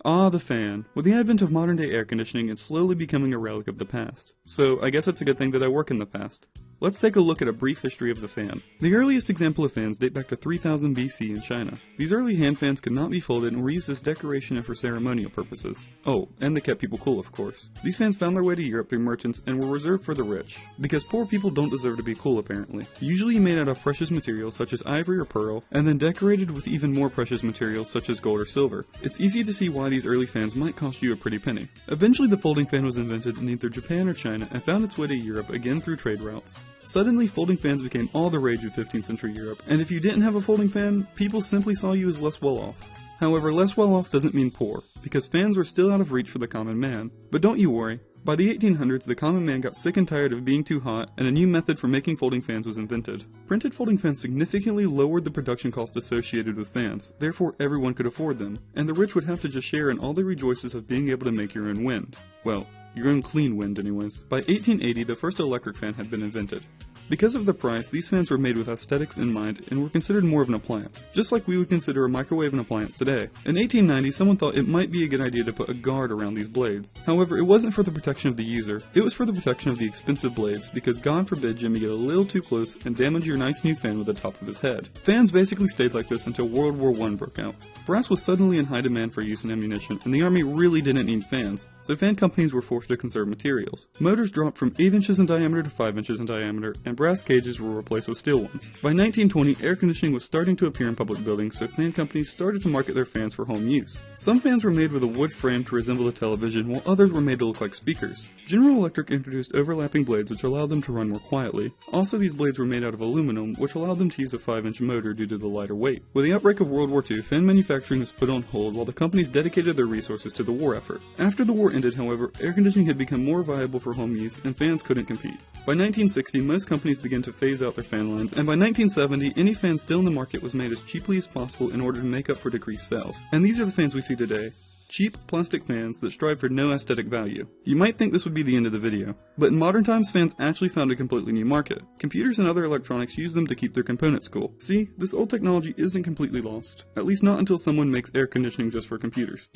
Ah, the fan. With the advent of modern-day air conditioning, it's slowly becoming a relic of the past. So, I guess it's a good thing that I work in the past. Let's take a look at a brief history of the fan. The earliest example of fans date back to 3000 BC in China. These early hand fans could not be folded and were used as decoration and for ceremonial purposes. Oh, and they kept people cool, of course. These fans found their way to Europe through merchants and were reserved for the rich, because poor people don't deserve to be cool apparently. Usually made out of precious materials such as ivory or pearl, and then decorated with even more precious materials such as gold or silver. It's easy to see why these early fans might cost you a pretty penny. Eventually the folding fan was invented in either Japan or China and found its way to Europe again through trade routes. Suddenly, folding fans became all the rage of 15th century Europe, and if you didn't have a folding fan, people simply saw you as less well off. However, less well off doesn't mean poor, because fans were still out of reach for the common man. But don't you worry, by the 1800s the common man got sick and tired of being too hot, and a new method for making folding fans was invented. Printed folding fans significantly lowered the production cost associated with fans, therefore everyone could afford them, and the rich would have to just share in all the rejoices of being able to make your own wind. Well, your own clean wind anyways. By 1880 the first electric fan had been invented. Because of the price, these fans were made with aesthetics in mind and were considered more of an appliance, just like we would consider a microwave an appliance today. In 1890, someone thought it might be a good idea to put a guard around these blades. However, it wasn't for the protection of the user, it was for the protection of the expensive blades, because God forbid Jimmy get a little too close and damage your nice new fan with the top of his head. Fans basically stayed like this until World War I broke out. Brass was suddenly in high demand for use in ammunition, and the army really didn't need fans, so fan companies were forced to conserve materials. Motors dropped from 8 inches in diameter to 5 inches in diameter, and brass cages were replaced with steel ones. By 1920, air conditioning was starting to appear in public buildings, so fan companies started to market their fans for home use. Some fans were made with a wood frame to resemble a television, while others were made to look like speakers. General Electric introduced overlapping blades which allowed them to run more quietly. Also, these blades were made out of aluminum, which allowed them to use a 5-inch motor due to the lighter weight. With the outbreak of World War II, fan manufacturing was put on hold while the companies dedicated their resources to the war effort. After the war ended, however, air conditioning had become more viable for home use, and fans couldn't compete. By 1960, most companies began to phase out their fan lines, and by 1970, any fan still in the market was made as cheaply as possible in order to make up for decreased sales. And these are the fans we see today. Cheap plastic fans that strive for no aesthetic value. You might think this would be the end of the video, but in modern times fans actually found a completely new market. Computers and other electronics use them to keep their components cool. See, this old technology isn't completely lost, at least not until someone makes air conditioning just for computers.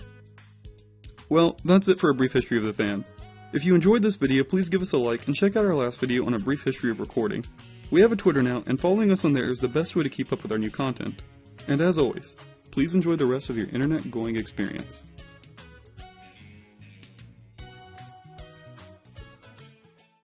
Well, that's it for a brief history of the fan. If you enjoyed this video, please give us a like and check out our last video on a brief history of recording. We have a Twitter now, and following us on there is the best way to keep up with our new content. And as always, please enjoy the rest of your internet going experience.